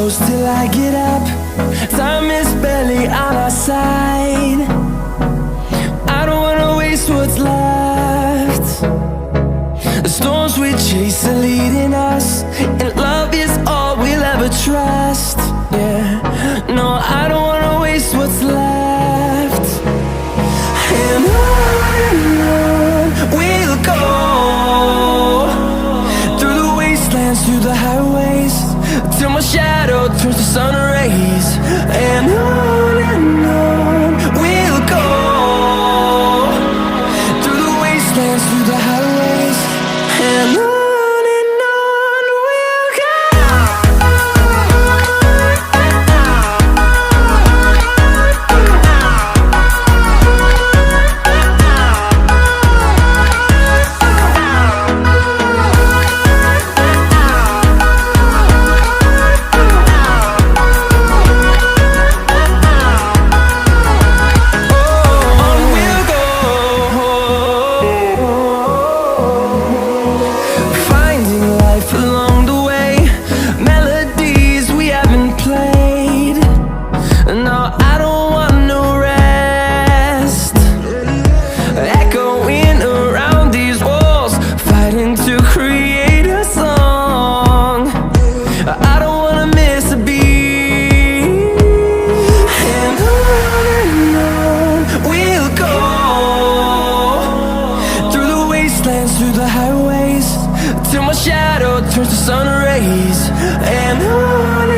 close till I get up. Time is barely on our side. I don't wanna waste what's left. The storms we chase are leading us, and love is all we'll ever trust. Yeah, no, I don't wanna waste what's left. And on we'll go, through the wastelands, through the highways, till my shadow turns to sun rays. And on we'll go, through the wastelands, through the highways, and on we'll go. Along the way, melodies we haven't played. No, I don't want no rest. Echoing around these walls, fighting to create a song. I don't wanna miss a beat. And on we'll go, through the wastelands, through the highways, till my shadow turns to sun rays. And on